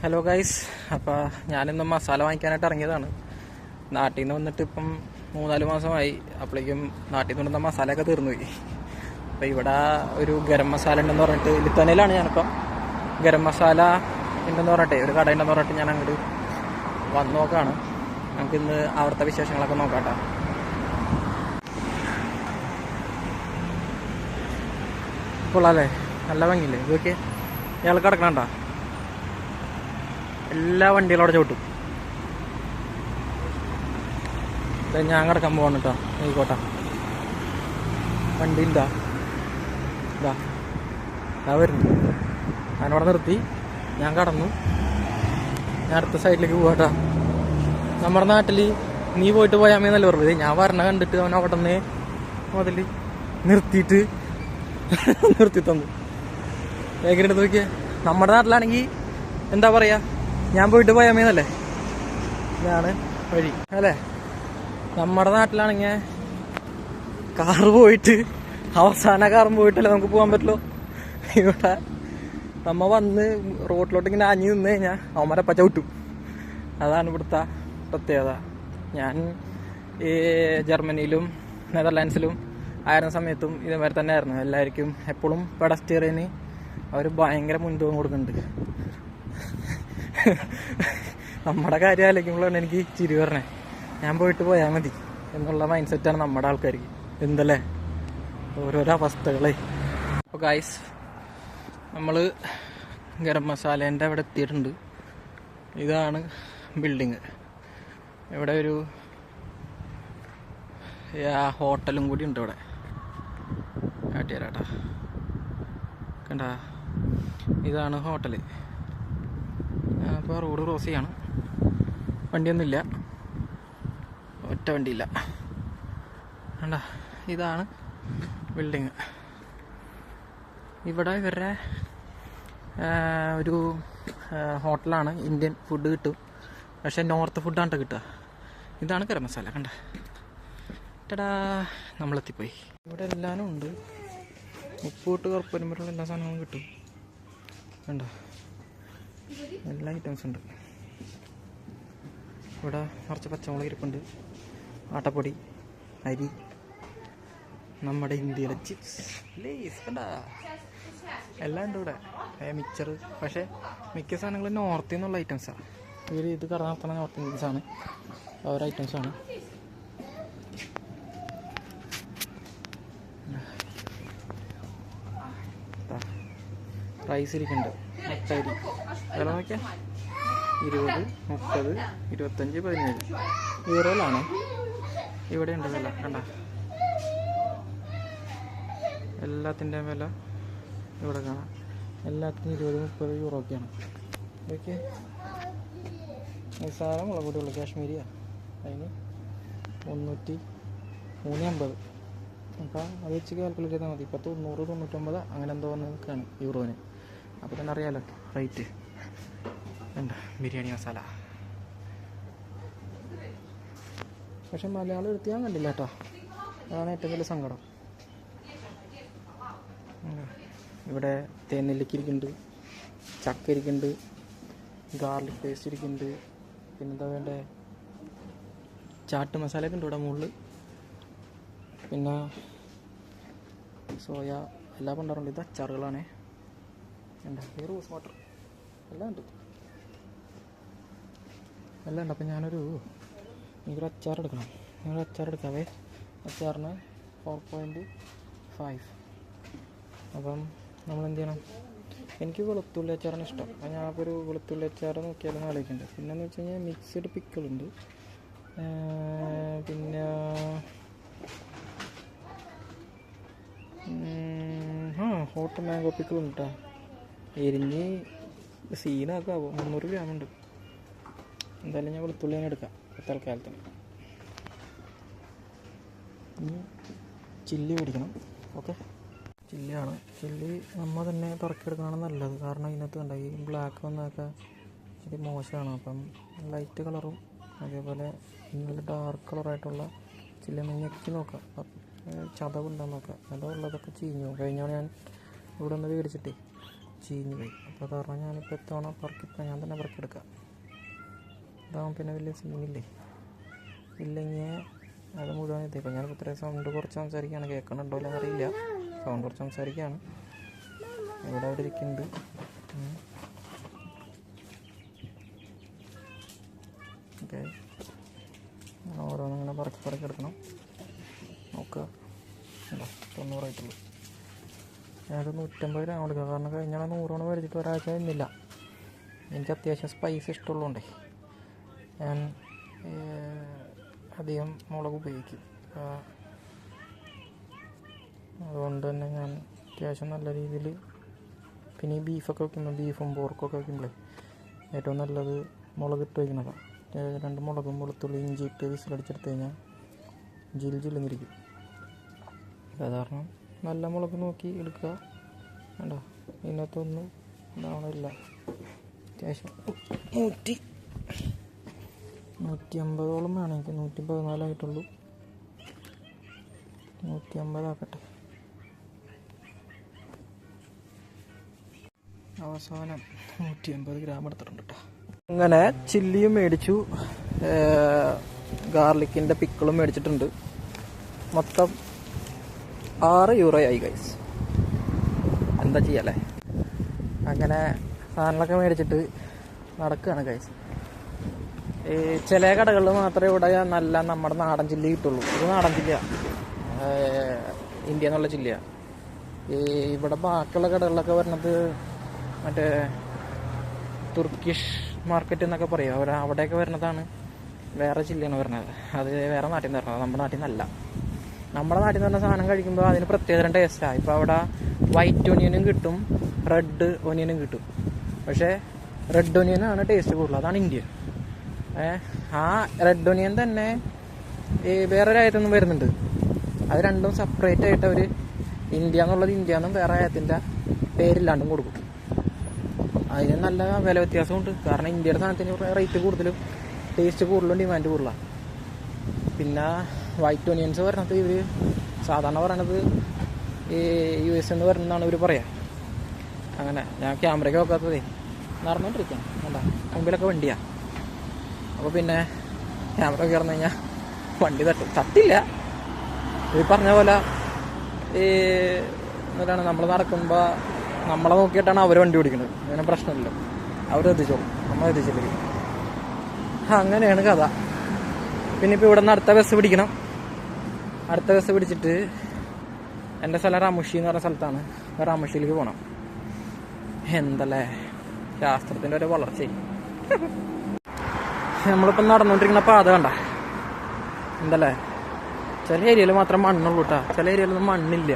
Hello guys, അപ്പോൾ ഞാനിന്ന് മസാല വാങ്ങിക്കാനായിട്ട് ഇറങ്ങിയതാണ്. നാട്ടിൽ നിന്ന് വന്നിട്ട് ഇപ്പം 3-4 മാസമായി. അപ്പോഴേക്കും നാട്ടിൽ നിന്ന് കൊണ്ടുവന്ന മസാലയൊക്കെ തീർന്നുപോയി. അപ്പോൾ ഇവിടെ ഒരു ഗരം മസാല ഉണ്ടെന്ന് പറഞ്ഞിട്ട്, ലിത്വാനിയയിലാണ് ഞാനിപ്പം. ഗരം മസാല ഉണ്ടെന്ന് പറഞ്ഞിട്ട് ഒരു കട ഉണ്ടെന്ന് പറഞ്ഞിട്ട് ഞാൻ അങ്ങോട്ട് വന്ന് നോക്കുകയാണ്. നമുക്കിന്ന് അവിടുത്തെ വിശേഷങ്ങളൊക്കെ നോക്കാട്ടോ. കൊള്ളാല്ലേ, നല്ല ഭംഗിയില്ലേ ഇതൊക്കെ. ഇയാൾ കിടക്കണണ്ട, എല്ലാ വണ്ടികളും അവിടെ ചവിട്ടും. ഞാൻ കിടക്കാൻ പോകണം കേട്ടോ. ആയിക്കോട്ടെ, വണ്ടി ഇതാ വരുന്നു. ഞാനവിടെ നിർത്തി, ഞാൻ കടന്നു. ഞാൻ അടുത്ത സൈഡിലേക്ക് പോകട്ടാ. നമ്മുടെ നാട്ടിൽ നീ പോയിട്ട് പോയാൽ മതി എന്നല്ല പറഞ്ഞത്. ഞാൻ വരണ കണ്ടിട്ട് അവൻ അവിടെ നിന്ന് മുതൽ നിർത്തി തന്നു. ഭയങ്കര എടുത്ത് നോക്കിയേ. നമ്മുടെ നാട്ടിലാണെങ്കിൽ എന്താ പറയാ, ഞാൻ പോയിട്ട് പോയാൽ മതി എന്നല്ലേ, ഇതാണ് വഴി അല്ലേ. നമ്മുടെ നാട്ടിലാണെങ്കിൽ കാറ് പോയിട്ട് അവസാന കാറും പോയിട്ടല്ലേ നമുക്ക് പോകാൻ പറ്റുള്ളൂ. ഇവിടെ നമ്മ വന്ന് റോഡിലോട്ട് ഇങ്ങനെ അഞ്ഞു നിന്ന് കഴിഞ്ഞാൽ അവന്മാരെ പച്ച വിട്ടും. അതാണ് ഇവിടുത്തെ പ്രത്യേകത. ഞാൻ ഈ ജർമ്മനിയിലും നെതർലാൻഡ്സിലും ആയിരുന്ന സമയത്തും ഇതേമാതിരി തന്നെ ആയിരുന്നു. എല്ലാവർക്കും എപ്പോഴും പെഡസ്റ്റിയറിന് അവർ ഭയങ്കര മുൻതൂക്കം കൊടുക്കുന്നുണ്ട്. നമ്മുടെ കാര്യം ആലോചിക്കുമ്പോഴാണ് എനിക്ക് ചിരി പറഞ്ഞേ. ഞാൻ പോയിട്ട് പോയാൽ മതി എന്നുള്ള മൈൻഡ് സെറ്റാണ് നമ്മുടെ ആൾക്കാർക്ക്. എന്തല്ലേ ഓരോരോ അവസ്ഥകളെ. അപ്പോൾ ഗൈസ്, നമ്മൾ ഗരം മസാലേൻ്റെ അവിടെ എത്തിയിട്ടുണ്ട്. ഇതാണ് ബിൽഡിങ്. ഇവിടെ ഒരു ഹോട്ടലും കൂടി ഉണ്ട് ഇവിടെ. കാട്ടിയരാട്ടാ, കണ്ട, ഇതാണ് ഹോട്ടല്. അപ്പോൾ റോഡ് ക്രോസ് ചെയ്യാണ്. വണ്ടിയൊന്നുമില്ല, ഒറ്റ വണ്ടിയില്ല. കണ്ട, ഇതാണ് ബിൽഡിങ്. ഇവിടെ ഇവരുടെ ഒരു ഹോട്ടലാണ്. ഇന്ത്യൻ ഫുഡ് കിട്ടും, പക്ഷേ നോർത്ത് ഫുഡാണ് കിട്ടുക. ഇതാണ് ഗരം മസാല. കണ്ട, ടടാ, നമ്മളെത്തിപ്പോയി. ഇവിടെ എല്ലാവരും ഉണ്ട്. ഉപ്പൂട്ട് കറുപ്പരുമ്പലുള്ള എല്ലാ സാധനങ്ങളും കിട്ടും. കണ്ട, എല്ലാ ഐറ്റംസ് ഉണ്ട്. ഇവിടെ കുറച്ച് പച്ചമുളക് ഇരിപ്പുണ്ട്, ആട്ടപ്പൊടി, അരി, നമ്മുടെ ഇന്ത്യയിലെ ചിപ്സ്, ലേസ്, കണ്ട എല്ലാം ഉണ്ട് ഇവിടെ. മിക്സർ. പക്ഷേ മിക്ക സാധനങ്ങളും നോർത്തിൽ നിന്നുള്ള ഐറ്റംസാണ്. ഇത് കട നടത്തുന്ന നോർത്ത് ഇന്ത്യൻസാണ്, ഓരോ ഐറ്റംസാണ്. റൈസ് ഇരിക്കുന്നുണ്ട്, മുട്ടരി. വില നോക്കിയാൽ 20, 30, 25, 17 യൂറോയിലാണ് ഇവിടെ ഉണ്ട് വില. കണ്ട, എല്ലാത്തിൻ്റെയും വില ഇവിടെ കാണാം. എല്ലാത്തിനും 20-30 യൂറോ ഒക്കെയാണ്. ഇതൊക്കെ നിസ്സാര മുളക് പൊടിയുള്ളൂ, കാശ്മീരിയാണ്. അതിന് 350. അപ്പോൾ അത് വെച്ച് കാൽക്കുലേറ്റ് ചെയ്താൽ മതി. ഇപ്പോൾ 90-99 അങ്ങനെ എന്തോ വന്ന് നിൽക്കുകയാണ് യൂറോന്. അപ്പോൾ തന്നെ അറിയാമല്ലോ റേറ്റ്. ഉണ്ട് ബിരിയാണി മസാല. പക്ഷെ മലയാളം എടുത്ത് ഞാൻ കണ്ടില്ല കേട്ടോ. അതാണ് ഏറ്റവും വലിയ സങ്കടം. ഇവിടെ തേനെല്ലിക്ക ഇരിക്കുന്നുണ്ട്, ചക്ക ഇരിക്കുന്നുണ്ട്, ഗാർലിക് പേസ്റ്റ് ഇരിക്കുന്നുണ്ട്, പിന്നെന്താ വേണ്ടേ, ചാട്ട് മസാലയൊക്കെ ഉണ്ട് ഇവിടെ മുകളിൽ. പിന്നെ സോയ, എല്ലാം കൊണ്ടുവരുന്നുണ്ട്. ഇത് അച്ചാറുകളാണേ. എന്താ ഈ റോസ് വാട്ടർ എല്ലാം ഉണ്ട്, എല്ലാം ഉണ്ട്. അപ്പം എനിക്കൊരു അച്ചാർ എടുക്കണം. ഞാനൊരു അച്ചാർ എടുക്കാവേ. അച്ചാറിന് 4.5. അപ്പം നമ്മളെന്ത് ചെയ്യണം? എനിക്ക് വെളുത്തുള്ളി അച്ചാറാണ് ഇഷ്ടം. അപ്പം ഞാനിപ്പോൾ ഒരു വെളുത്തുള്ളി അച്ചാർ നോക്കിയാലും ആലോചിക്കുന്നുണ്ട്. പിന്നെന്ന് വെച്ച് കഴിഞ്ഞാൽ മിക്സ്ഡ് പിക്കിളുണ്ട്, പിന്നെ ഹോട്ട് മാംഗോ പിക്കിളുണ്ട് കേട്ടോ. എരിഞ്ഞ് സീനാക്കാവോ. 300 ഗ്രാമുണ്ട്. എന്തായാലും ഞാൻ വെളുത്തുള്ളി തന്നെ എടുക്കാം തൽക്കാലത്തിന്. ഇനി ചില്ലി മേടിക്കണം. ഓക്കെ, ചില്ലിയാണ്. ചില്ലി നമ്മൾ തന്നെ തുറക്കിയെടുക്കുകയാണ് നല്ലത്. കാരണം ഇതിനകത്ത് കണ്ട ഈ ബ്ലാക്ക് വന്നൊക്കെ ഇച്ചിരി മോശമാണ്. അപ്പം ലൈറ്റ് കളറും അതേപോലെ ഇന്നലെ ഡാർക്ക് കളറായിട്ടുള്ള ചില്ലി ഞെക്കി നോക്കാം. ചതവുണ്ടെന്ന് നോക്കാം. ചതവുള്ളതൊക്കെ ചീഞ്ഞു. കഴിഞ്ഞാൽ ഞാൻ ഇവിടെ ഒന്ന് മേടിച്ചിട്ടേ ചീഞ്ഞു പോയി. അപ്പോൾ അത് പറഞ്ഞാൽ ഞാനിപ്പോൾ എത്തവണ പറക്കിപ്പോൾ ഞാൻ തന്നെ പറക്കെടുക്കാം. ഇതാകുമ്പോൾ പിന്നെ വലിയ സീനില്ലേ. ഇല്ലെങ്കിൽ അത് മുഴുവൻ എത്തിയപ്പോൾ ഞാനിപ്പോൾ ഇത്രയും സൗണ്ട് കുറച്ച് സംസാരിക്കുകയാണ്. കേൾക്കണുണ്ടോ ഇല്ലെന്ന് അറിയില്ല. സൗണ്ട് കുറച്ച് സംസാരിക്കുകയാണ്. ഇവിടെ അവിടെ ഇരിക്കുന്നുണ്ട്. ഓക്കെ, ഓരോന്നിങ്ങനെ പറക്കെടുക്കണം. നോക്കുക, ഉണ്ടോ 90 ആയിട്ടുള്ളൂ. ഞാനൊരു 150 ഗ്രാം കൊടുക്കുക. കാരണം കഴിഞ്ഞാൽ 100 മേടിച്ചിട്ട് ഒരാഴ്ച കഴിഞ്ഞില്ല. എനിക്ക് അത്യാവശ്യം സ്പൈസ് ഇഷ്ടമുള്ളതുകൊണ്ടേ ഞാൻ അധികം മുളക് ഉപയോഗിക്കും. അതുകൊണ്ട് തന്നെ ഞാൻ അത്യാവശ്യം നല്ല രീതിയിൽ, പിന്നെ ഈ ബീഫൊക്കെ വയ്ക്കുമ്പോൾ, ബീഫും പോർക്കൊക്കെ വയ്ക്കുമ്പോഴേ ഏറ്റവും നല്ലത് മുളക് ഇട്ട് വയ്ക്കുന്നതാണ്. 2 മുളകും വെളുത്തുള്ളി ഇഞ്ചി ഇട്ട് വിസിലടിച്ചെടുത്ത് കഴിഞ്ഞാൽ ജില്ലിരിക്കും. സാധാരണ നല്ല മുളക് നോക്കി എടുക്കുക. വേണ്ടോ, ഇതിനകത്തൊന്നും ഉണ്ടാവണില്ല. അത്യാവശ്യം 150 വേണം എനിക്ക്. 114 ആയിട്ടുള്ളൂ. 150 ആക്കട്ടെ. അവസാനം 150 ഗ്രാം എടുത്തിട്ടുണ്ട് കേട്ടോ. അങ്ങനെ ചില്ലിയും മേടിച്ചു, ഗാർലിക്കിൻ്റെ പിക്കിളും മേടിച്ചിട്ടുണ്ട്. മൊത്തം 6 യൂറോ ആയി ഗൈസ്. എന്താ ചെയ്യല്ലേ. അങ്ങനെ സാധനങ്ങളൊക്കെ മേടിച്ചിട്ട് നടക്കുകയാണ് ഗൈസ്. ഈ ചില കടകളിൽ മാത്രമേ ഇവിടെ നല്ല നമ്മുടെ നാടൻ ചില്ലി കിട്ടുള്ളൂ. ഇത് നാടൻ ചില്ലിയ, ഇന്ത്യ എന്നുള്ള ചില്ലിയ. ഈ ഇവിടെ ബാക്കിയുള്ള കടകളിലൊക്കെ വരുന്നത് മറ്റേ തുർക്കിഷ് മാർക്കറ്റ് എന്നൊക്കെ പറയും. അവിടെയൊക്കെ വരുന്നതാണ് വേറെ ചില്ലിയാണ് വരുന്നത്. അത് വേറെ നാട്ടിൽ നിന്ന് വരുന്നത്, നമ്മുടെ നാട്ടിൽ നിന്നല്ല. നമ്മുടെ നാട്ടിൽ നിന്ന് പറഞ്ഞ സാധനം കഴിക്കുമ്പോൾ അതിന് പ്രത്യേകതരം ടേസ്റ്റാണ്. ഇപ്പോൾ അവിടെ വൈറ്റ് ഒനിയനും കിട്ടും, റെഡ് ഒനിയനും കിട്ടും. പക്ഷേ റെഡ് ഒനിയനാണ് ടേസ്റ്റ് കൂടുതൽ. അതാണ് ഇന്ത്യ. ആ റെഡ് ഒനിയൻ തന്നെ ഈ വേറെ രാജ്യത്തൊന്നും വരുന്നുണ്ട്. അത് രണ്ടും സെപ്പറേറ്റ് ആയിട്ട് അവർ ഇന്ത്യ എന്നുള്ളത് ഇന്ത്യ എന്നും വേറെ രാജ്യത്തിൻ്റെ പേരില്ലാണ്ടും കൊടുക്കും. അതിന് നല്ല വില വ്യത്യാസമുണ്ട്. കാരണം ഇന്ത്യയുടെ സാധനത്തിന് റേറ്റ് കൂടുതലും ടേസ്റ്റ് കൂടുതലും ഡിമാൻഡ് കൂടുതലാണ്. പിന്നെ വൈറ്റ് ഒനിയൻസ് പറഞ്ഞത് ഇവർ സാധാരണ പറയണത് ഈ US എന്ന് പറയുന്നതാണ് ഇവർ പറയുക. അങ്ങനെ ഞാൻ ക്യാമറയ്ക്ക് നോക്കാത്തതേ നടന്നുകൊണ്ടിരിക്കാം. വേണ്ട, മുമ്പിലൊക്കെ വണ്ടിയാണ്. അപ്പോൾ പിന്നെ ക്യാമറ കയറുന്നു കഴിഞ്ഞാൽ വണ്ടി തട്ടില്ല. ഈ പറഞ്ഞ പോലെ ഈ എന്നിട്ടാണ് നമ്മൾ നടക്കുമ്പോൾ നമ്മളെ നോക്കിയിട്ടാണ് അവർ വണ്ടി ഓടിക്കുന്നത്. അങ്ങനെ പ്രശ്നമില്ല, അവരെത്തിച്ചോളും, നമ്മളെത്തിച്ചില്ല. അങ്ങനെയാണ് കഥ. പിന്നെ ഇപ്പോൾ ഇവിടെ നിന്ന് അടുത്ത ബസ് പിടിക്കണം. അടുത്ത ബസ് പിടിച്ചിട്ട് എൻ്റെ സ്ഥലം റാമുഷി എന്ന് പറഞ്ഞ സ്ഥലത്താണ്. റാമുഷിയിലേക്ക് പോകണം. എന്തല്ലേ ശാസ്ത്രത്തിൻ്റെ ഒരു വളർച്ചയും. നമ്മളിപ്പം നടന്നുകൊണ്ടിരിക്കുന്ന പാത കണ്ട എന്തല്ലേ. ചില ഏരിയയിൽ മാത്രം മണ്ണുള്ളൂ കേട്ടോ, ചില ഏരിയയിലൊന്നും മണ്ണില്ല.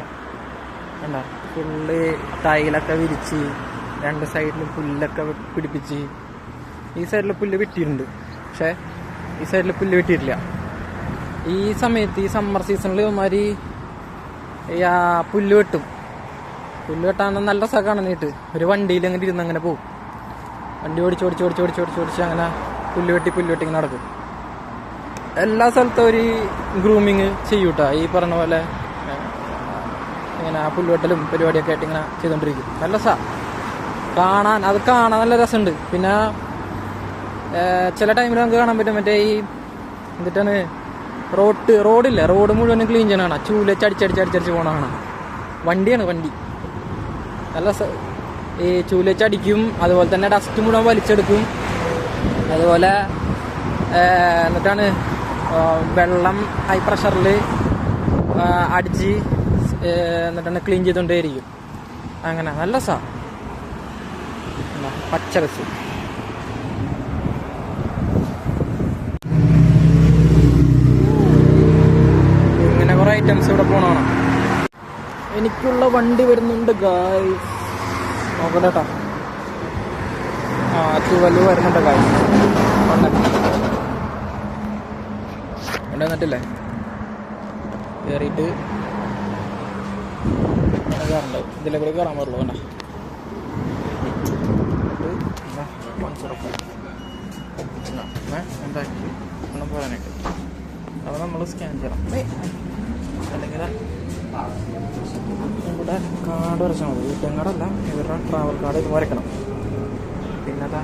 കണ്ട ഫുള്ള് ടൈലൊക്കെ വിരിച്ച് 2 സൈഡിലും പുല്ലൊക്കെ പിടിപ്പിച്ച്. ഈ സൈഡിൽ പുല്ല് വെട്ടിയിട്ടുണ്ട്, പക്ഷേ ഈ സൈഡിൽ പുല്ല് വെട്ടിയിട്ടില്ല. ഈ സമയത്ത് ഈ സമ്മർ സീസണിൽ ഇവന്മാര് പുല്ല് വെട്ടും. പുല്ല് വെട്ടാൻ നല്ല രസമാണ്. നീട്ട് ഒരു വണ്ടിയിൽ അങ്ങനെ ഇരുന്ന് അങ്ങനെ പോകും. വണ്ടി ഓടിച്ച് അങ്ങനെ പുല്ല് വെട്ടി ഇങ്ങനെ നടക്കും. എല്ലാ സ്ഥലത്തും ഒരു ഗ്രൂമിങ് ചെയ്യൂട്ടാ. ഈ പറഞ്ഞ പോലെ ഇങ്ങനെ ആ പുല്ലുവെട്ടലും പരിപാടിയൊക്കെ ആയിട്ട് ഇങ്ങനെ ചെയ്തുകൊണ്ടിരിക്കും. നല്ല രസമാണ് കാണാൻ. അത് കാണാൻ നല്ല രസമുണ്ട്. പിന്നെ ചില ടൈമിൽ നമുക്ക് കാണാൻ പറ്റും മറ്റേ ഈ എന്നിട്ടാണ് റോഡില്ല, റോഡ് മുഴുവനും ക്ലീൻ ചെയ്യണതാണ്. ചൂലച്ചടിച്ചടിച്ചടിച്ചടിച്ച് പോകണതാണ്. വണ്ടിയാണ് വണ്ടി. നല്ല ഈ ചൂലച്ചടിക്കും, അതുപോലെ തന്നെ ഡസ്റ്റ് മുഴുവൻ വലിച്ചെടുക്കും. അതുപോലെ എന്നിട്ടാണ് വെള്ളം ഹൈ പ്രഷറിൽ അടിച്ച് എന്നിട്ടാണ് ക്ലീൻ ചെയ്തുകൊണ്ടേയിരിക്കും. അങ്ങനെ നല്ല രസമാണ്. പച്ച ബസ്. ഇങ്ങനെ കുറേ ഐറ്റംസ് ഇവിടെ പോകണം. എനിക്കുള്ള വണ്ടി വരുന്നുണ്ട് ഗായ്സ്. നോക്കട്ടെ കേട്ടോ. ചുവല് വരുന്നുണ്ട് ഗായ്സ്. വന്നിട്ടില്ലേ കയറിയിട്ട് കയറണ്ട. ഇതിലെ കൂടെ കയറാൻ പാടുള്ളൂ. വേണ്ട എന്താക്കി വേണം പോകാനായിട്ട്. അപ്പോൾ നമ്മൾ സ്കാൻ ചെയ്യണം. അല്ലെങ്കിൽ ഇവിടെ കാർഡ് വരച്ചാൽ മതി. ATM കാർഡല്ല, ഇവരുടെ ട്രാവൽ കാർഡ് ഇത് വരയ്ക്കണം. അതാ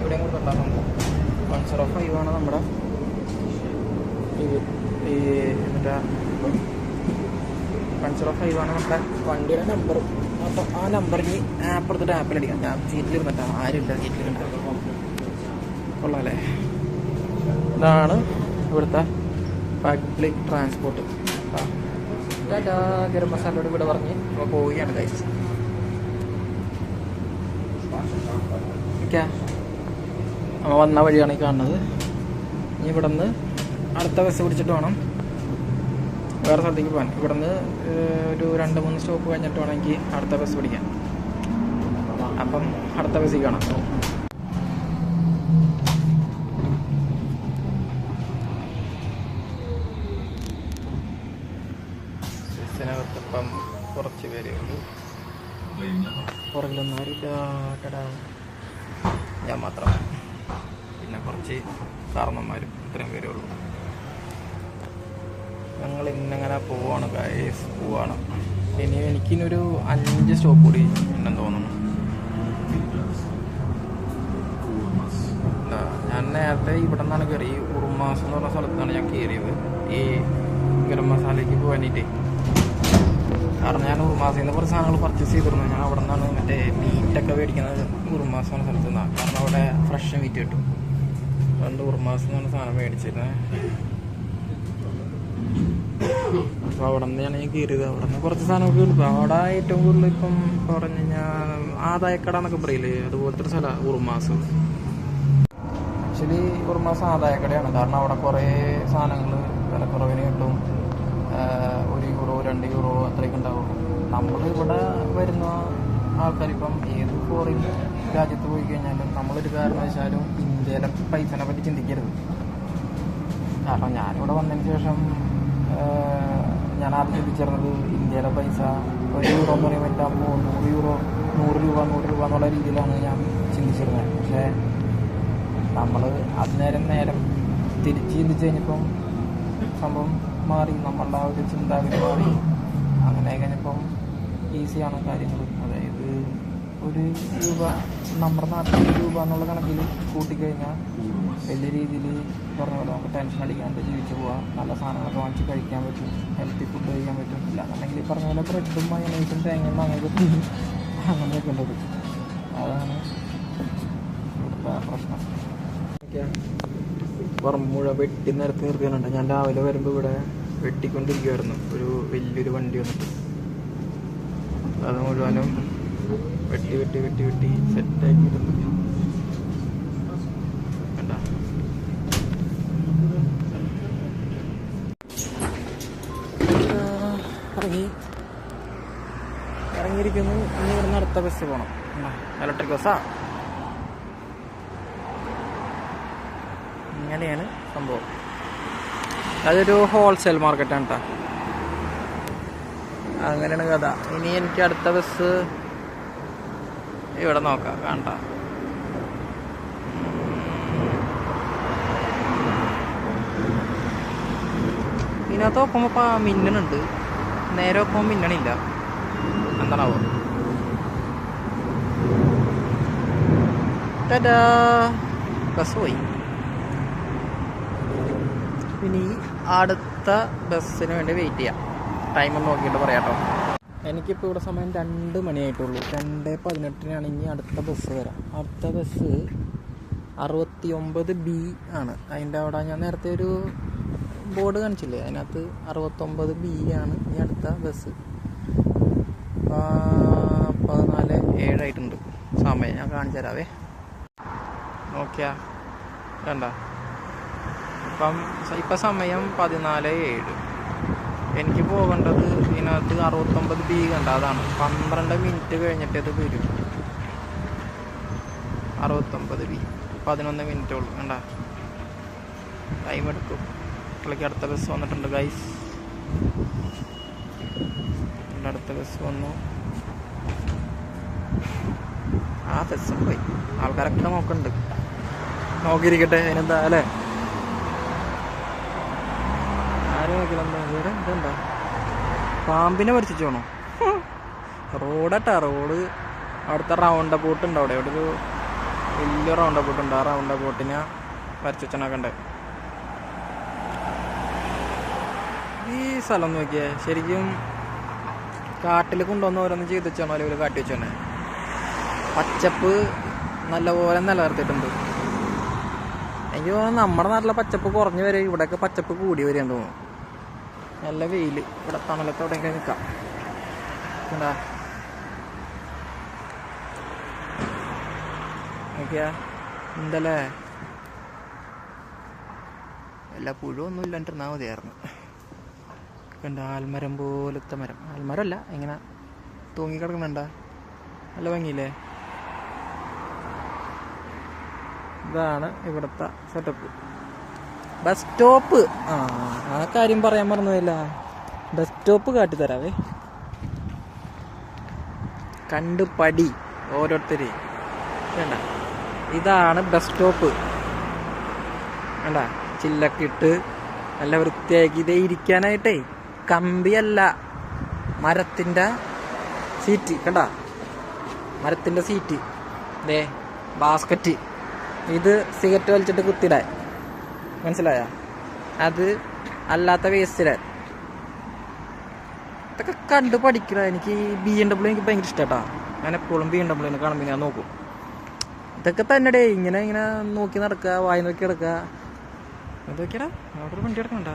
ഇവിടെ കൊടുത്തുണ്ടാകും. 105 ആണ് നമ്മുടെ ഈ എന്നിട്ട് 105 ആണ് നമ്മുടെ വണ്ടിയുടെ നമ്പർ. അപ്പോൾ ആ നമ്പറിന് ആപ്പ് എടുത്തിട്ട് ആപ്പിലടിക്കാം. ഞാൻ സീറ്റിലിരുന്നിട്ടാണ്, ആരുമില്ല സീറ്റിലിരുന്നിട്ട്. കൊള്ളാമല്ലേ? ഇതാണ് ഇവിടുത്തെ പബ്ലിക് ട്രാൻസ്പോർട്ട്. ഗരം മസാലയോട് ഇവിടെ പറഞ്ഞ് നമ്മൾ പോവുകയാണ് കഴിച്ച്. നമ്മൾ വന്ന വഴിയാണ് ഈ കാണുന്നത്. ഇനി ഇവിടെ നിന്ന് അടുത്ത ബസ് പിടിച്ചിട്ട് വേണം വേറെ സ്ഥലത്തേക്ക് പോകാൻ. ഇവിടെ നിന്ന് ഒരു 2-3 സ്റ്റോപ്പ് കഴിഞ്ഞിട്ട് വേണമെങ്കിൽ അടുത്ത ബസ് പിടിക്കാൻ. അപ്പം അടുത്ത ബസ്സിൽ കാണാം. ബസ്സിനകത്തിപ്പം കുറച്ച് പേരേ ഉള്ളൂ. പുറകിലൊന്നും ആരില്ല, ഞാൻ മാത്രം, പിന്നെ കുറച്ച് കാരണന്മാരും, ഇത്രയും പേരേ ഉള്ളൂ. ഞങ്ങൾ ഇന്നങ്ങനെ പോവാണ് ഗൈസ്, പോവാണ്. ഇനി എനിക്കിനൊരു 5 സ്റ്റോപ്പ് കൂടി ഉണ്ടെന്ന് തോന്നുന്നു. ഞാൻ നേരത്തെ ഇവിടെ നിന്നാണ് കയറി. ഉറുമാസ് എന്ന് പറഞ്ഞ സ്ഥലത്താണ് ഞാൻ കയറിയത് ഈ ഗരം മസാലയ്ക്ക് പോകാനായിട്ട്. കാരണം ഞാൻ ഉറുമാസിൽ നിന്ന് കുറച്ച് സാധനങ്ങൾ പർച്ചേസ് ചെയ്തിരുന്നു. ഞാൻ അവിടെ നിന്നാണ് മറ്റേ മീറ്റൊക്കെ മേടിക്കുന്നത് ഉറുമാസ് എന്ന് പറഞ്ഞ സ്ഥലത്ത് നിന്നാണ്. കാരണം അവിടെ ഫ്രഷ് മീറ്റ് കിട്ടും. അതുകൊണ്ട് ഉറുമാസ് എന്ന് പറഞ്ഞ സാധനം മേടിച്ചിരുന്നത്. അപ്പോൾ അവിടെ നിന്ന് ഞാൻ കയറിയത്. അവിടെ നിന്ന് കുറച്ച് സാധനമൊക്കെ കിട്ടും. അവിടെ ഏറ്റവും കൂടുതൽ ഇപ്പം പറഞ്ഞു കഴിഞ്ഞാൽ ആദായക്കട എന്നൊക്കെ പറയില്ലേ, അതുപോലത്തെ ഒരു സ്ഥലമാണ് ഉറുമാസ്. ആക്ച്വലി ഉറുമാസ് ആദായക്കടയാണ്. കാരണം അവിടെ കുറേ സാധനങ്ങൾ വിലക്കുറവിന് കിട്ടും. 1 യൂറോ 2 യൂറോ അത്രയൊക്കെ ഉണ്ടാവും. നമ്മൾ ഇവിടെ വരുന്ന ആൾക്കാരിപ്പം ഏത് ഫോറിൻ രാജ്യത്ത് പോയി കഴിഞ്ഞാലും നമ്മളൊരു കാരണവശാലും ഇന്ത്യയിലെ പൈസനെ പറ്റി ചിന്തിക്കരുത്. കാരണം ഞാനിവിടെ വന്നതിന് ശേഷം ഞാൻ ആദ്യം ചിന്തിച്ചിരുന്നത് ഇന്ത്യയിലെ പൈസ 1 യൂറോ എന്ന് പറയുമ്പോൾ പറ്റാകുമ്പോൾ 100 രൂപ എന്നുള്ള രീതിയിലാണ് ഞാൻ ചിന്തിച്ചിരുന്നത്. പക്ഷേ നമ്മൾ നേരം തിരിച്ച് ചിന്തിച്ച് കഴിഞ്ഞപ്പം സംഭവം മാറി. നമ്മളുടെ ആ ഒരു ചിന്താഗതി മാറി. അങ്ങനെ കഴിഞ്ഞപ്പം ഈസിയാണ് കാര്യങ്ങൾ. അതായത് 1 രൂപ നമ്മുടെ നാട്ടിൽ 1 രൂപ എന്നുള്ള കണക്കിൽ കൂട്ടിക്കഴിഞ്ഞാൽ വലിയ രീതിയിൽ പറഞ്ഞ പോലെ നമുക്ക് ടെൻഷൻ അടിക്കാണ്ട് ജീവിച്ച് പോകാം. നല്ല സാധനങ്ങളൊക്കെ വാങ്ങിച്ച് കഴിക്കാൻ പറ്റും, ഹെൽത്തി ഫുഡ് കഴിക്കാൻ പറ്റും. ഇല്ല എന്നുണ്ടെങ്കിൽ പറഞ്ഞ പോലെ ബ്രെഡും മയോണൈസും തേങ്ങയും അങ്ങനെയൊക്കെ ഉള്ളത്. അതാണ് ഇവിടുത്തെ പ്രശ്നം. പറമ്പ് മുഴുവൻ വെട്ടി നിരത്തി നിർത്തിയാലുണ്ട്. ഞാൻ രാവിലെ വരുമ്പോൾ ഇവിടെ വെട്ടിക്കൊണ്ടിരിക്കുമായിരുന്നു. ഒരു വലിയൊരു വണ്ടി വന്നിട്ട് അത് മുഴുവനും വെട്ടി സെറ്റാക്കിയിരുന്നു. വേണ്ട ഇറങ്ങിയിരിക്കുന്നു. ഇനി ഇവിടുന്ന് അടുത്ത ബസ് പോകണം. ഇലക്ട്രിക് ബസ്സാ. ഇങ്ങനെയാണ് സംഭവം. അതൊരു ഹോൾസെയിൽ മാർക്കറ്റാണ് കേട്ടോ. അങ്ങനെയാണ് കഥ. ഇനി എനിക്ക് അടുത്ത ബസ് ഇവിടെ നോക്കാം. വേണ്ട, ഇതിനകത്ത് നോക്കുമ്പോൾ മിന്നണുണ്ട്, നേരെ നോക്കുമ്പോൾ മിന്നണില്ല. എന്താണാവോ? ബസ് പോയി. ഇനി അടുത്ത ബസ്സിന് വേണ്ടി വെയിറ്റ് ചെയ്യാം. ടൈം നോക്കിയിട്ട് പറയാം കേട്ടോ. എനിക്കിപ്പോൾ ഇവിടെ സമയം 2 മണിയായിട്ടുള്ളൂ. 2:18 ഇനി അടുത്ത ബസ് വരാം. അടുത്ത ബസ് 69B ആണ്. അതിൻ്റെ അവിടെ ഞാൻ നേരത്തെ ഒരു ബോർഡ് കാണിച്ചില്ലേ, അതിനകത്ത് 69B ആണ് ഇനി അടുത്ത ബസ്. 14:07 ആയിട്ടുണ്ട് സമയം. ഞാൻ കാണിച്ചു തരാവേ. നോക്കിയാ വേണ്ട. ഇപ്പം സമയം 14:07. എനിക്ക് പോകേണ്ടത് ഇതിനകത്ത് 69B കണ്ട, അതാണ് 12 മിനിറ്റ് കഴിഞ്ഞിട്ട് അത് വരും. 69B 11 മിനിറ്റേ ഉള്ളൂ. കണ്ട, ടൈം എടുക്കും. പുള്ളിക്ക് അടുത്ത ബസ് വന്നിട്ടുണ്ട് ഗൈസ്. അടുത്ത ബസ് വന്നു. ആ ബസ് പോയി. ആൾക്കാരൊക്കെ നോക്കുന്നുണ്ട്. നോക്കിയിരിക്കട്ടെ, അതിനെന്താ അല്ലേ? ആരും നോക്കില്ല. ഇവിടെ ഇതെന്താ, പാമ്പിനെ പരിച്ചിച്ചോണോ? റോഡാട്ടാ, റോഡ് അവിടുത്തെ റൗണ്ട് ബോട്ട് ഉണ്ട്. അവിടെ ഒരു വലിയ റൗണ്ട് ബോട്ടുണ്ട്. ആ റൗണ്ട് ബോട്ടിനെ വരച്ച് വെച്ചണക്കണ്ട്. ഈ സ്ഥലം നോക്കിയേ, ശരിക്കും കാട്ടിൽ കൊണ്ടുവന്ന് ഓരോന്ന് ചെയ്ത് വെച്ചാണോ അല്ലെങ്കിൽ കാട്ടി വെച്ചോന്നെ. പച്ചപ്പ് നല്ലപോലെ നിലനിർത്തിയിട്ടുണ്ട്. എനിക്ക് തോന്നുന്നു നമ്മുടെ നാട്ടിലെ പച്ചപ്പ് കുറഞ്ഞു വരെ ഇവിടെയൊക്കെ പച്ചപ്പ് കൂടി വരികയെന്ന് തോന്നുന്നു. നല്ല വെയിൽ. ഇവിടെ തണലത്ത് എവിടെയെങ്കിലും നിൽക്കാം. എന്താ നോക്കിയാ എന്തല്ലേ, എല്ലാ പുഴുവൊന്നും ഇല്ലാണ്ടിരുന്നാൽ മതിയായിരുന്നു. കണ്ട ആൽമരം പോലത്തെ മരം. ആൽമരമല്ല, ഇങ്ങനെ തൂങ്ങിക്കിടക്കുന്നുണ്ട. നല്ല ഭംഗിയില്ലേ. ഇതാണ് ഇവിടുത്തെ സെറ്റപ്പ്. Bus stop. ആ കാര്യം പറയാൻ മറന്നതല്ല. Bus stop കാട്ടിത്തരാവേ. കണ്ട് പടി ഓരോരുത്തര്. വേണ്ട, ഇതാണ് ബസ് സ്റ്റോപ്പ്. വേണ്ട, ചില്ലൊക്കെ ഇട്ട് നല്ല വൃത്തിയാക്കി. ഇതേ ഇരിക്കാനായിട്ടേ കമ്പിയല്ല, മരത്തിൻ്റെ സീറ്റ്. കണ്ട, മരത്തിൻ്റെ സീറ്റ്. ദേ ബാസ്ക്കറ്റ്. ഇത് സിഗരറ്റ് വലിച്ചിട്ട് കുത്തിടാൻ, മനസ്സിലായ? അത് അല്ലാത്ത വേസ്റ്റിടാൻ. ഇതൊക്കെ കണ്ട് പഠിക്കണ. എനിക്ക് BMW എനിക്ക് ഭയങ്കര ഇഷ്ടമാട്ടാ. ഞാൻ എപ്പോഴും BMW കാണുമ്പോൾ ഞാൻ നോക്കും. ഇതൊക്കെ തന്നെ ഇങ്ങനെ ഇങ്ങനെ നോക്കി നടക്കുക, വായി നോക്കി കിടക്കുക. അതൊക്കെയാടാ അവിടെ ഒരു വണ്ടി കിടക്കണ്ട.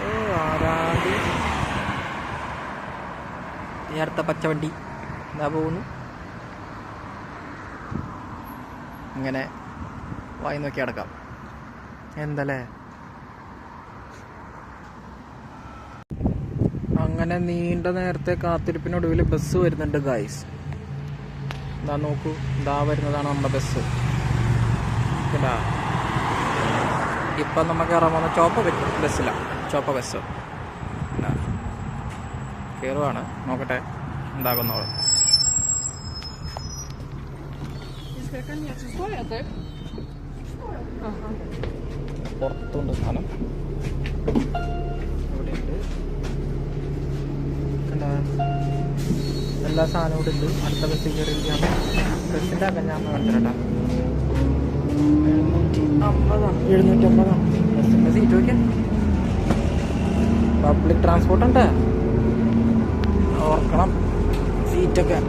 ഓ ആരാണ്ട് ഈ അടുത്ത പച്ച വണ്ടി എന്താ പോകുന്നു. ഇങ്ങനെ വായി നോക്കി കിടക്കാം. എന്തല്ലേ. അങ്ങനെ നീണ്ട നേരത്തെ കാത്തിരിപ്പിനൊടുവിൽ ബസ് വരുന്നുണ്ട് ഗായ്സ്. എന്താ നോക്കൂ, ഇതാ വരുന്നതാണ് നമ്മുടെ ബസ്. ഇതാ ഇപ്പം നമുക്ക് കയറാൻ പോകുന്ന ചോപ്പ ബസ്സിലാണ്. ചോപ്പ ബസ് കയറുവാണ്. നോക്കട്ടെ എന്താകുന്നോളൂ. പുറത്തുണ്ട് സാധനം. ഇവിടെയുണ്ട്. എല്ലാ സാധനവും ഇവിടെ ഉണ്ട്. അടുത്ത ബസ്സിൽ കയറിയിരിക്കുകയാണ്. ബസ്സിൻ്റെ അകം ഞാൻ കണ്ടിട്ടാ 750 ബസ്സിൻ്റെ സീറ്റ് വയ്ക്കാൻ. പബ്ലിക് ട്രാൻസ്പോർട്ട് ഉണ്ട്, ഓർക്കണം. സീറ്റൊക്കെ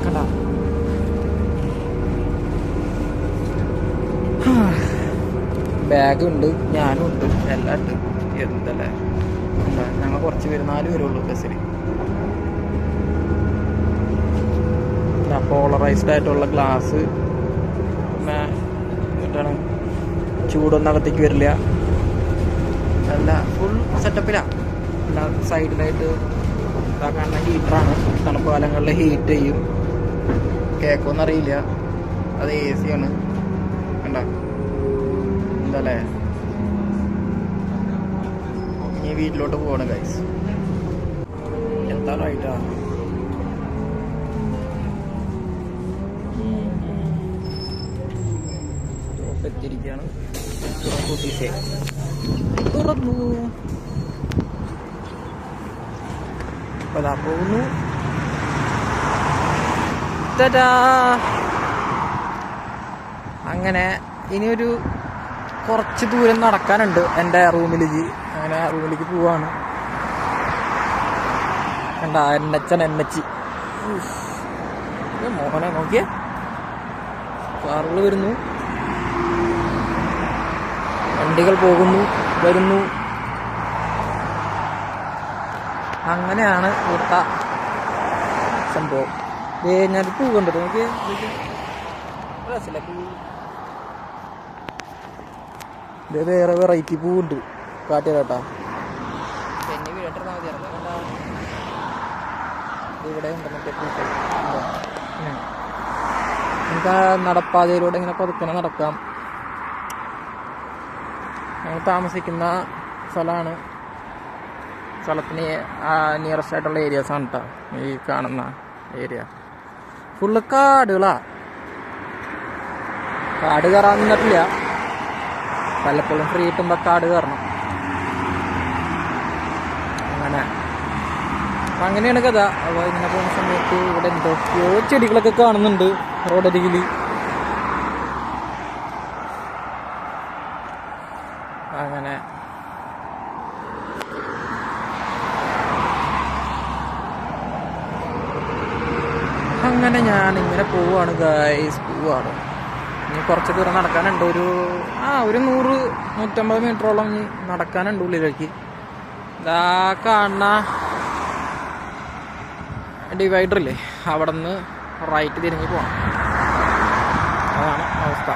കണ്ടാ. ബാഗുണ്ട്, ഞാനും ഉണ്ട്, എല്ലാം ഉണ്ട്. എന്തല്ലേ. ഞങ്ങൾ കുറച്ച് പേര്, 4 പേരുള്ളൂ ബസ്സിൽ. പോളറൈസ്ഡ് ആയിട്ടുള്ള ഗ്ലാസ്. പിന്നെ എന്നിട്ടാണ് ചൂടൊന്നും അകത്തേക്ക് വരില്ല. അല്ല ഫുൾ സെറ്റപ്പിലാണ്. എല്ലാ സൈഡിലായിട്ട് കാണുന്ന ഹീറ്ററാണ്. തണുപ്പ് കാലങ്ങളിൽ ഹീറ്റ് ചെയ്യും. കേൾക്കുമെന്ന് അറിയില്ല. അത് AC ആണ്. കണ്ട എന്തല്ലേ. ഇനി വീട്ടിലോട്ട് പോവാണ് ഗൈസ്. എന്താ റൈറ്റാ. എത്തിയിരിക്കുകയാണ്. തുറന്നു. അതാ പോകുന്നു. അങ്ങനെ ഇനിയൊരു കുറച്ച് ദൂരം നടക്കാനുണ്ട് എൻ്റെ റൂമിലേക്ക്. അങ്ങനെ റൂമിലേക്ക് പോവാണ്. കണ്ട NH മോഹനെ നോക്കിയേ. കാറുകൾ വരുന്നു, വണ്ടികൾ പോകുന്നു വരുന്നു. അങ്ങനെയാണ് ഇവിടുത്തെ സംഭവം. ഞാൻ പൂ കണ്ടിട്ട് നോക്കിയേ. പൂ ഇത് വേറെ വെറൈറ്റി പൂവുണ്ട്. കാട്ടിയതാട്ടാ. പിന്നെ വീട്ടിരുന്നാൽ മതിയായിരുന്നു. ഇവിടെ ഉണ്ടെന്നൊക്കെ നമുക്ക് ആ നടപ്പാതയിലൂടെ ഇങ്ങനെ പതുക്കനെ നടക്കാം. ഞങ്ങൾ താമസിക്കുന്ന സ്ഥലമാണ്. സ്ഥലത്തിന് നിയറസ്റ്റ് ആയിട്ടുള്ള ഏരിയാസാണ് കേട്ടോ ഈ കാണുന്ന ഏരിയ. ഫുള്ള് കാടുകളാ. കാട് കയറാൻ നിന്നിട്ടില്ല. പലപ്പോഴും ഫ്രീ കിട്ടുമ്പോൾ കാട് കയറണം. അങ്ങനെ അപ്പം അങ്ങനെയാണ് കഥ. അപ്പോൾ ഇങ്ങനെ പോകുന്ന സമയത്ത് ഇവിടെ എന്തൊക്കെയോ ചെടികളൊക്കെ കാണുന്നുണ്ട് റോഡരികിൽ. അങ്ങനെ ഞാനിങ്ങനെ പോവാണ് ഗൈസ്, പോവാണ്. ഇനി കുറച്ച് ദൂരം നടക്കാനുണ്ട്, ഒരു 100-150 മീറ്ററോളം നടക്കാനുണ്ട് ഉള്ളിലേക്ക്. ഇതാ കാണുന്ന ഡിവൈഡറില്ലേ, അവിടെ നിന്ന് റൈറ്റ് തിരിഞ്ഞ് പോകണം. അതാണ് അവസ്ഥ.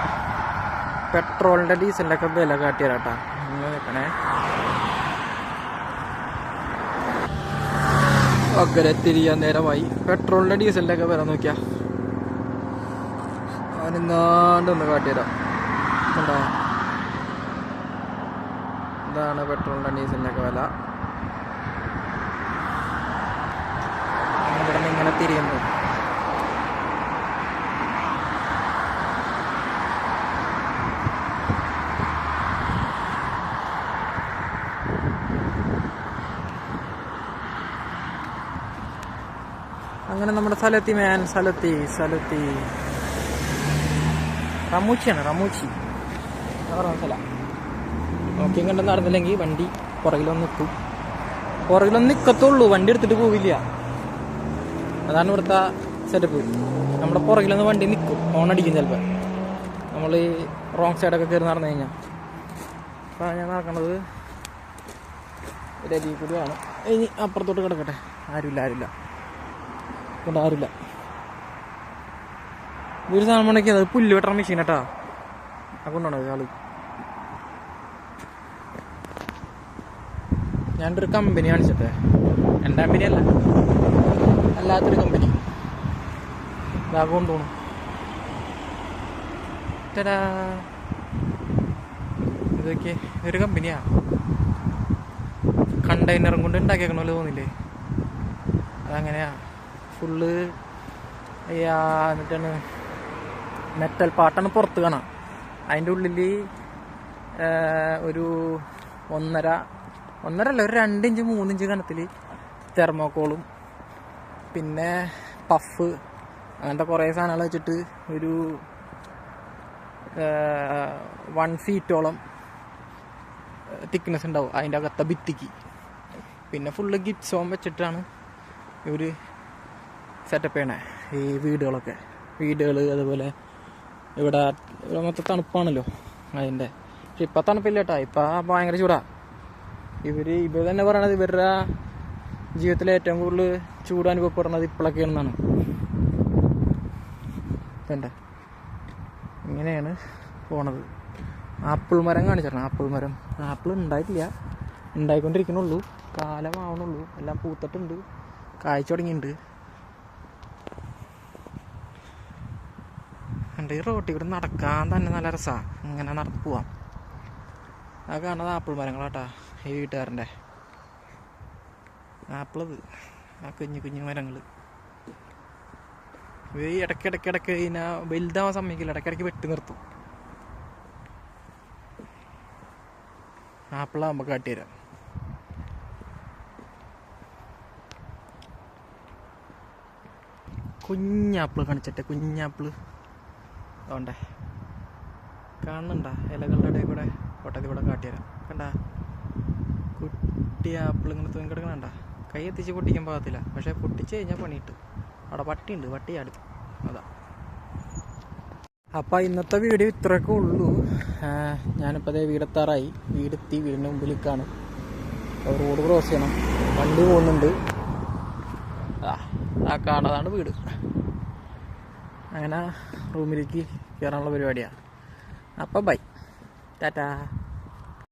പെട്രോളിൻ്റെ ഡീസലിൻ്റെ ഒക്കെ വില കാട്ടിയരാട്ടാ. നിങ്ങൾ നിൽക്കണേ. അങ്ങനെ തിരിയാൻ നേരമായി. പെട്രോളിൻ്റെ ഡീസലിൻ്റെ ഒക്കെ വില നോക്കിയാ അവനെന്നാണ്ടൊന്ന് കാട്ടിത്തരാം. കണ്ടോ, ഇതാണ് പെട്രോളിൻ്റെ ഡീസലിൻ്റെ ഒക്കെ വില. ഇവിടെ നിന്ന് ഇങ്ങനെ തിരിയുന്നു. അങ്ങനെ നമ്മുടെ സ്ഥലത്തി റമൂച്ചിയാണ്, റമൂച്ചി പറഞ്ഞ സ്ഥലം. നോക്കിയും കണ്ട് നടന്നില്ലെങ്കിൽ വണ്ടി പുറകിലൊന്ന് നിൽക്കും. പുറകിലൊന്നും നിൽക്കത്തുള്ളൂ, വണ്ടി എടുത്തിട്ട് പോവില്ല. അതാണ് ഇവിടുത്തെ സെറ്റപ്പ്. നമ്മുടെ പുറകിലൊന്ന് വണ്ടി നിൽക്കും, ഹോണടിക്കും ചിലപ്പോൾ നമ്മൾ ഈ റോങ് സൈഡൊക്കെ കയറി നടന്നു കഴിഞ്ഞാൽ. അപ്പോൾ ഞാൻ നടക്കണത് രതി കൂടിയാണ്. ഇനി അപ്പുറത്തോട്ട് കിടക്കട്ടെ. ആരുമില്ല കൊണ്ട് ആരുമില്ല. ഇതൊരു സാധനം ഉണ്ടെങ്കിൽ അത് പുല്ല് വെട്ടണ മെഷീൻ കേട്ടാ. അതുകൊണ്ടാണ് ആള്. ഞാനൊരു കമ്പനി കാണിച്ചിട്ടേ, എൻ്റെ കമ്പനി അല്ല, അല്ലാത്തൊരു കമ്പനി. ഇതാ കൊണ്ടുപോകണം. ഇതൊക്കെ ഒരു കമ്പനിയാ. കണ്ടെയ്നറും കൊണ്ട് ഉണ്ടാക്കിയേക്കണമല്ലോ തോന്നില്ലേ? അതങ്ങനെയാ. ഫുള്ള് എന്നിട്ടാണ് മെറ്റൽ പാർട്ടാണ് പുറത്ത് കാണാം. അതിൻ്റെ ഉള്ളിൽ ഒരു 1.5 ഒരു 2 ഇഞ്ച് 3 ഇഞ്ച് കനത്തിൽ തെർമോക്കോളും പിന്നെ പഫ് അങ്ങനത്തെ കുറേ സാധനങ്ങൾ വെച്ചിട്ട് ഒരു 1 ഫീറ്റോളം തിക്നെസ് ഉണ്ടാവും അതിൻ്റെ അകത്തെ ഭിത്തിക്ക്. പിന്നെ ഫുള്ള് ഗിപ്സോം വെച്ചിട്ടാണ് ഇവർ സെറ്റപ്പ് ചെയ്യണേ ഈ വീടുകൾ. അതുപോലെ ഇവിടെ മൊത്തം തണുപ്പാണല്ലോ അതിൻ്റെ. പക്ഷെ ഇപ്പം തണുപ്പില്ല കേട്ടോ, ഇപ്പം ഭയങ്കര ചൂടാ. ഇവർ തന്നെ പറയണത് ഇവരുടെ ജീവിതത്തിൽ ഏറ്റവും കൂടുതൽ ചൂട് അനുഭവപ്പെടുന്നത് ഇപ്പോഴൊക്കെയാണെന്നാണ്. ഇപ്പം ഇങ്ങനെയാണ് പോണത്. ആപ്പിൾ മരം കാണിച്ചിരണം. ആപ്പിൾ ഉണ്ടായിട്ടില്ല, ഉണ്ടായിക്കൊണ്ടിരിക്കണുള്ളൂ. കാലമാവണുള്ളൂ. എല്ലാം പൂത്തിട്ടുണ്ട്, കായ്ച്ചു തുടങ്ങിയിട്ടുണ്ട്. ഈ റോട്ടിൽ കൂടെ നടക്കാൻ തന്നെ നല്ല രസമാണ്. ഇങ്ങനെ നടന്നു പോവാം. ആ കാണുന്നത് ആപ്പിൾ മരങ്ങളാട്ടാ ഈ വീട്ടുകാരൻ്റെ. ആപ്പിളത് ആ കുഞ്ഞു മരങ്ങൾ. ഈ ഇടയ്ക്കിടയ്ക്ക് ഇതിനെ വലുതാവാൻ സമ്മതിക്കില്ല, ഇടയ്ക്കിടയ്ക്ക് വെട്ടി നിർത്തും. ആപ്പിളാകുമ്പോൾ കാട്ടിത്തരാം. കുഞ്ഞാപ്പിൾ കാണിച്ചിട്ടെ, കുഞ്ഞാപ്പിൾ അതുകൊണ്ടേ കാണുന്നുണ്ടാ? ഇലകളുടെ ഇടയിൽ കൂടെ കൊട്ടത്തിൽ കൂടെ കാട്ടിത്തരാം. കണ്ടാ കുട്ടി ആപ്പിൾ ഇങ്ങനെ തൂങ്ങി കിടക്കണണ്ട. കൈ എത്തിച്ച് പൊട്ടിക്കാൻ പാകത്തില്ല, പക്ഷെ പൊട്ടിച്ച് കഴിഞ്ഞാൽ പണിയിട്ട്. അവിടെ പട്ടിയുണ്ട്, പട്ടി അടുത്ത്. അതാ. അപ്പം ഇന്നത്തെ വീഡിയോ ഇത്രയൊക്കെ ഉള്ളൂ. ഞാനിപ്പോൾ അതേ വീടെത്താറായി. വീടിൻ്റെ മുമ്പിലേക്കാണ്. റോഡ് ക്രോസ് ചെയ്യണം, വണ്ടി പോകുന്നുണ്ട്. ആ കാണാതാണ് വീട്. അങ്ങനെ റൂമിലേക്ക് കയറാനുള്ള പരിപാടിയാണ്. അപ്പം ബൈ, ടാറ്റാ.